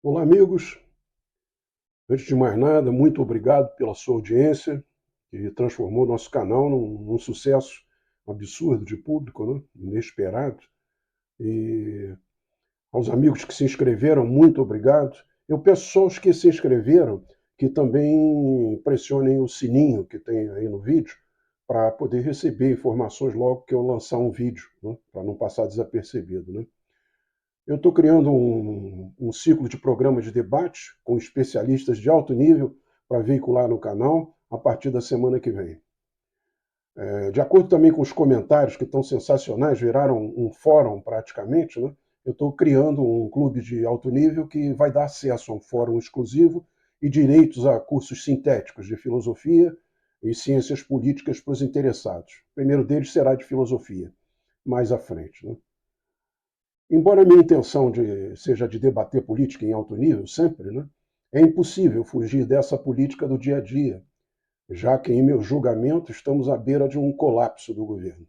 Olá, amigos. Antes de mais nada, muito obrigado pela sua audiência, que transformou nosso canal num sucesso absurdo de público, né? Inesperado. E aos amigos que se inscreveram, muito obrigado. Eu peço só aos que se inscreveram que também pressionem o sininho que tem aí no vídeo para poder receber informações logo que eu lançar um vídeo, né? Para não passar desapercebido, né? Eu estou criando um ciclo de programas de debate com especialistas de alto nível para veicular no canal a partir da semana que vem. De acordo também com os comentários que estão sensacionais, viraram um fórum praticamente, né? Eu estou criando um clube de alto nível que vai dar acesso a um fórum exclusivo e direitos a cursos sintéticos de filosofia e ciências políticas para os interessados. O primeiro deles será de filosofia, mais à frente, né? Embora a minha intenção seja de debater política em alto nível, sempre, né, é impossível fugir dessa política do dia a dia, já que, em meu julgamento, estamos à beira de um colapso do governo.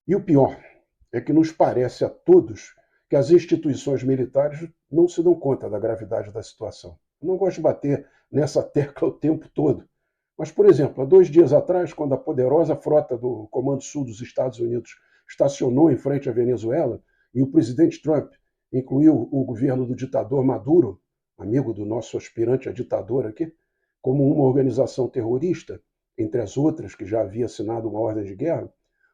E o pior é que nos parece a todos que as instituições militares não se dão conta da gravidade da situação. Eu não gosto de bater nessa tecla o tempo todo. Mas, por exemplo, há 2 dias atrás, quando a poderosa frota do Comando Sul dos Estados Unidos estacionou em frente à Venezuela e o presidente Trump incluiu o governo do ditador Maduro, amigo do nosso aspirante a ditador aqui, como uma organização terrorista, entre as outras que já havia assinado uma ordem de guerra,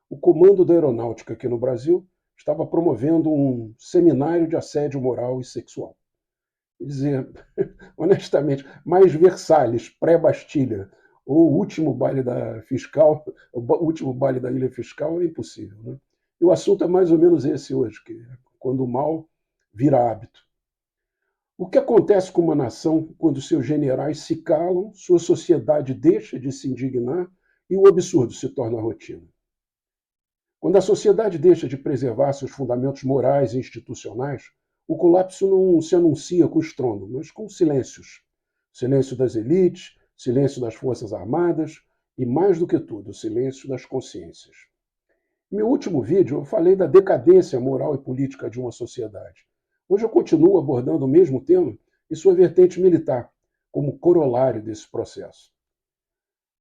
o Comando da Aeronáutica aqui no Brasil estava promovendo um seminário de assédio moral e sexual. Quer dizer, honestamente, mais Versalhes, pré-Bastilha, ou o último baile da fiscal, o último baile da Ilha Fiscal é impossível. Né? E o assunto é mais ou menos esse hoje, que é quando o mal vira hábito. O que acontece com uma nação quando seus generais se calam, sua sociedade deixa de se indignar e o absurdo se torna rotina? Quando a sociedade deixa de preservar seus fundamentos morais e institucionais, o colapso não se anuncia com estrondo, mas com silêncios. Silêncio das elites, silêncio das forças armadas e, mais do que tudo, o silêncio das consciências. No meu último vídeo, eu falei da decadência moral e política de uma sociedade. Hoje eu continuo abordando o mesmo tema e sua vertente militar, como corolário desse processo.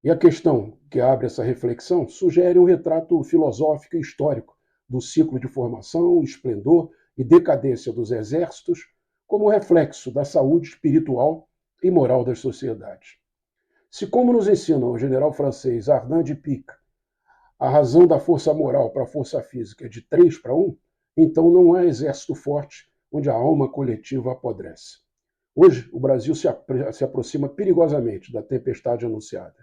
E a questão que abre essa reflexão sugere um retrato filosófico e histórico do ciclo de formação, esplendor e decadência dos exércitos como reflexo da saúde espiritual e moral das sociedades. Se, como nos ensina o general francês Arnaud de Pic, a razão da força moral para a força física é de 3-1, então não há exército forte onde a alma coletiva apodrece. Hoje, o Brasil se aproxima perigosamente da tempestade anunciada.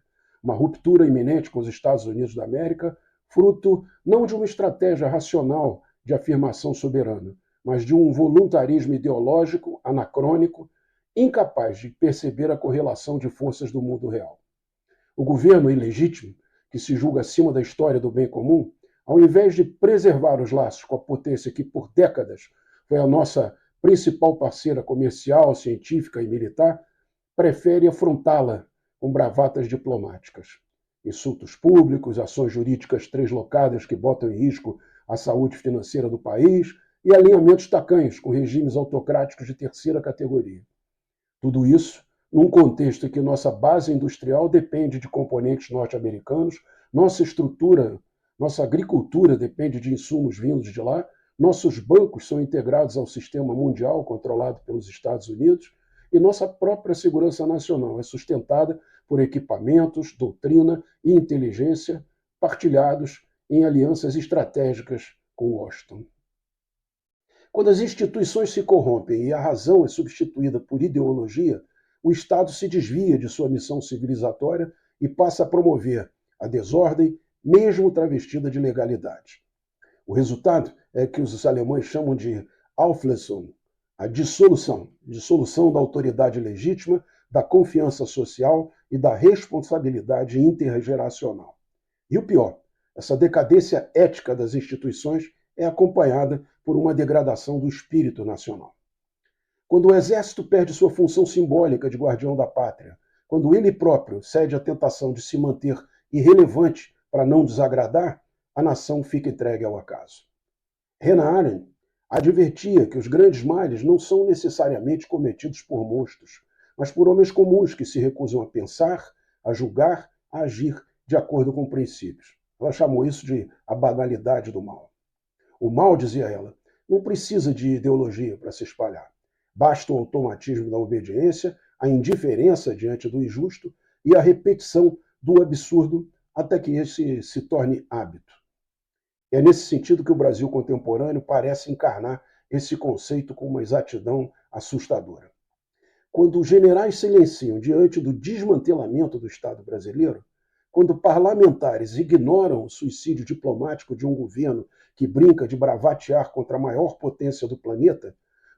Uma ruptura iminente com os Estados Unidos da América, fruto não de uma estratégia racional de afirmação soberana, mas de um voluntarismo ideológico anacrônico, incapaz de perceber a correlação de forças do mundo real. O governo ilegítimo, que se julga acima da história do bem comum, ao invés de preservar os laços com a potência que por décadas foi a nossa principal parceira comercial, científica e militar, prefere afrontá-la com bravatas diplomáticas. Insultos públicos, ações jurídicas translocadas que botam em risco a saúde financeira do país e alinhamentos tacanhos com regimes autocráticos de terceira categoria. Tudo isso num contexto em que nossa base industrial depende de componentes norte-americanos, nossa estrutura, nossa agricultura depende de insumos vindos de lá, nossos bancos são integrados ao sistema mundial controlado pelos Estados Unidos e nossa própria segurança nacional é sustentada por equipamentos, doutrina e inteligência partilhados em alianças estratégicas com Washington. Quando as instituições se corrompem e a razão é substituída por ideologia, o Estado se desvia de sua missão civilizatória e passa a promover a desordem, mesmo travestida de legalidade. O resultado é que os alemães chamam de Auflösung, a dissolução da autoridade legítima, da confiança social e da responsabilidade intergeracional. E o pior, essa decadência ética das instituições é acompanhada por uma degradação do espírito nacional. Quando o exército perde sua função simbólica de guardião da pátria, quando ele próprio cede à tentação de se manter irrelevante para não desagradar, a nação fica entregue ao acaso. Hannah Arendt Advertia que os grandes males não são necessariamente cometidos por monstros, mas por homens comuns que se recusam a pensar, a julgar, a agir de acordo com princípios. Ela chamou isso de a banalidade do mal. O mal, dizia ela, não precisa de ideologia para se espalhar. Basta o automatismo da obediência, a indiferença diante do injusto e a repetição do absurdo até que esse se torne hábito. É nesse sentido que o Brasil contemporâneo parece encarnar esse conceito com uma exatidão assustadora. Quando os generais silenciam diante do desmantelamento do Estado brasileiro, quando parlamentares ignoram o suicídio diplomático de um governo que brinca de bravatear contra a maior potência do planeta,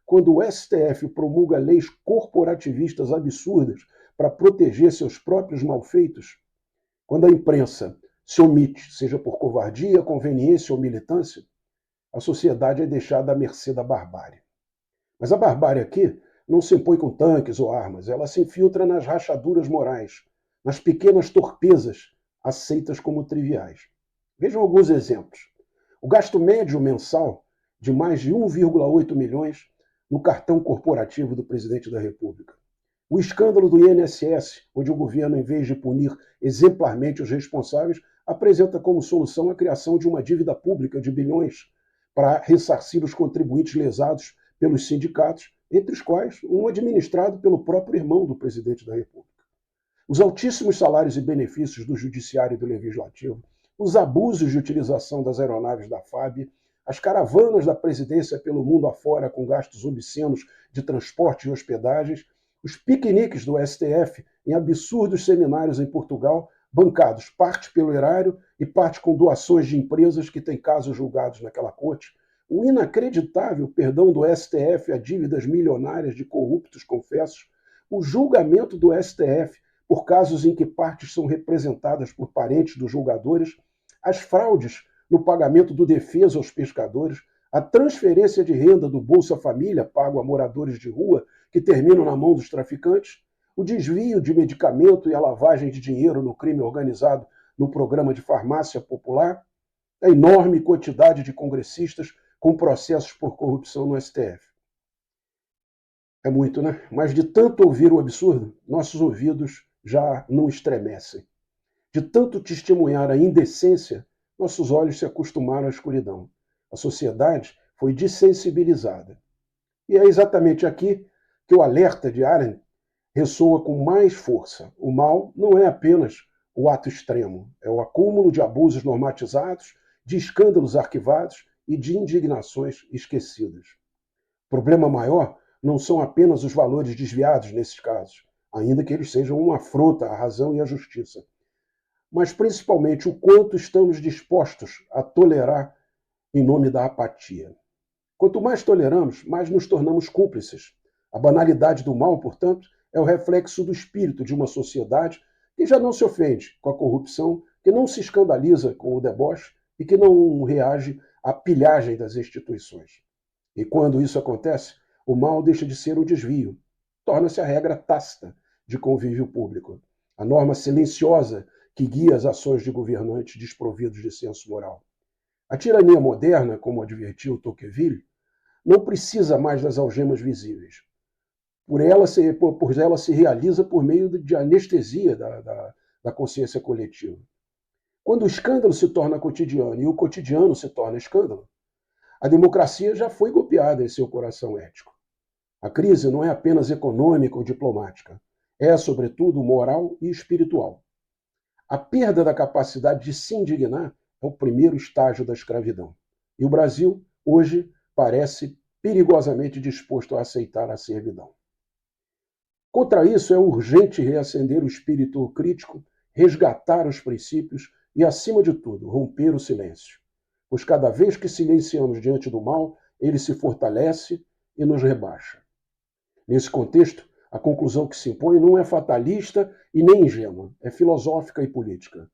quando o STF promulga leis corporativistas absurdas para proteger seus próprios malfeitos, quando a imprensa se omite, seja por covardia, conveniência ou militância, a sociedade é deixada à mercê da barbárie. Mas a barbárie aqui não se impõe com tanques ou armas, ela se infiltra nas rachaduras morais, nas pequenas torpezas aceitas como triviais. Vejam alguns exemplos. O gasto médio mensal de mais de 1,8 milhões no cartão corporativo do presidente da República. O escândalo do INSS, onde o governo, em vez de punir exemplarmente os responsáveis, apresenta como solução a criação de uma dívida pública de bilhões para ressarcir os contribuintes lesados pelos sindicatos, entre os quais um administrado pelo próprio irmão do presidente da República. Os altíssimos salários e benefícios do judiciário e do legislativo, os abusos de utilização das aeronaves da FAB, as caravanas da presidência pelo mundo afora com gastos obscenos de transporte e hospedagens, os piqueniques do STF em absurdos seminários em Portugal, bancados parte pelo erário e parte com doações de empresas que têm casos julgados naquela corte, o inacreditável perdão do STF a dívidas milionárias de corruptos confessos, o julgamento do STF por casos em que partes são representadas por parentes dos julgadores, as fraudes no pagamento do defesa aos pescadores, a transferência de renda do Bolsa Família pago a moradores de rua que terminam na mão dos traficantes, o desvio de medicamento e a lavagem de dinheiro no crime organizado no programa de farmácia popular, a enorme quantidade de congressistas com processos por corrupção no STF. É muito, né? Mas de tanto ouvir o absurdo, nossos ouvidos já não estremecem. De tanto testemunhar a indecência, nossos olhos se acostumaram à escuridão. A sociedade foi dessensibilizada. E é exatamente aqui que o alerta de Arendt ressoa com mais força. O mal não é apenas o ato extremo, é o acúmulo de abusos normatizados, de escândalos arquivados e de indignações esquecidas. O problema maior não são apenas os valores desviados nesses casos, ainda que eles sejam uma afronta à razão e à justiça, mas principalmente o quanto estamos dispostos a tolerar em nome da apatia. Quanto mais toleramos, mais nos tornamos cúmplices. A banalidade do mal, portanto, é o reflexo do espírito de uma sociedade que já não se ofende com a corrupção, que não se escandaliza com o deboche e que não reage à pilhagem das instituições. E quando isso acontece, o mal deixa de ser um desvio, torna-se a regra tácita de convívio público, a norma silenciosa que guia as ações de governantes desprovidos de senso moral. A tirania moderna, como advertiu Tocqueville, não precisa mais das algemas visíveis. Por ela se realiza por meio de anestesia da consciência coletiva. Quando o escândalo se torna cotidiano e o cotidiano se torna escândalo, a democracia já foi golpeada em seu coração ético. A crise não é apenas econômica ou diplomática, é, sobretudo, moral e espiritual. A perda da capacidade de se indignar é o primeiro estágio da escravidão. E o Brasil, hoje, parece perigosamente disposto a aceitar a servidão. Contra isso, é urgente reacender o espírito crítico, resgatar os princípios e, acima de tudo, romper o silêncio. Pois cada vez que silenciamos diante do mal, ele se fortalece e nos rebaixa. Nesse contexto, a conclusão que se impõe não é fatalista e nem ingênua, é filosófica e política.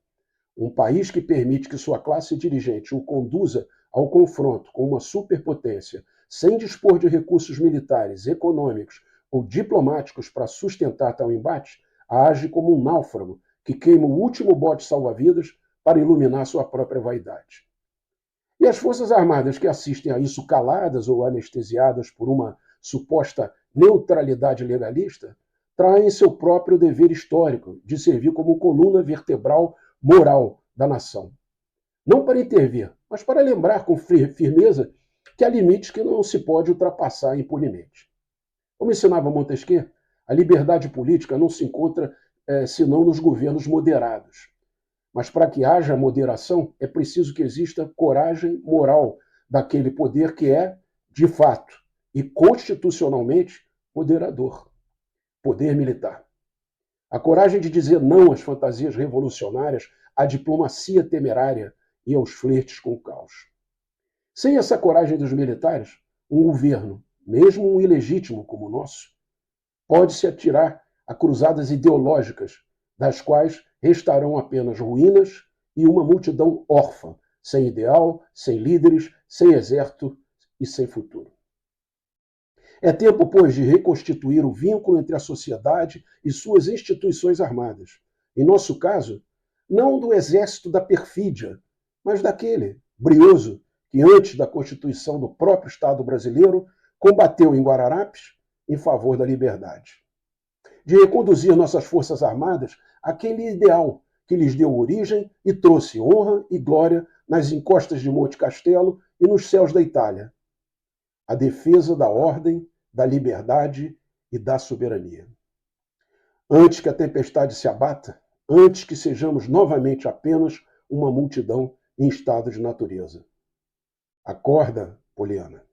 Um país que permite que sua classe dirigente o conduza ao confronto com uma superpotência, sem dispor de recursos militares, econômicos ou diplomáticos para sustentar tal embate, age como um náufrago que queima o último bote salva-vidas para iluminar sua própria vaidade. E as Forças Armadas que assistem a isso caladas ou anestesiadas por uma suposta neutralidade legalista, traem seu próprio dever histórico de servir como coluna vertebral moral da nação. Não para intervir, mas para lembrar com firmeza que há limites que não se pode ultrapassar impunemente. Como ensinava Montesquieu, a liberdade política não se encontra senão nos governos moderados. Mas para que haja moderação, é preciso que exista coragem moral daquele poder que é, de fato e constitucionalmente, moderador. Poder militar. A coragem de dizer não às fantasias revolucionárias, à diplomacia temerária e aos flertes com o caos. Sem essa coragem dos militares, um governo, mesmo um ilegítimo como o nosso, pode se atirar a cruzadas ideológicas, das quais restarão apenas ruínas e uma multidão órfã, sem ideal, sem líderes, sem exército e sem futuro. É tempo, pois, de reconstituir o vínculo entre a sociedade e suas instituições armadas. Em nosso caso, não do exército da perfídia, mas daquele, brioso, que antes da constituição do próprio Estado brasileiro, combateu em Guararapes em favor da liberdade. De reconduzir nossas forças armadas àquele ideal que lhes deu origem e trouxe honra e glória nas encostas de Monte Castelo e nos céus da Itália. A defesa da ordem, da liberdade e da soberania. Antes que a tempestade se abata, antes que sejamos novamente apenas uma multidão em estado de natureza. Acorda, Poliana.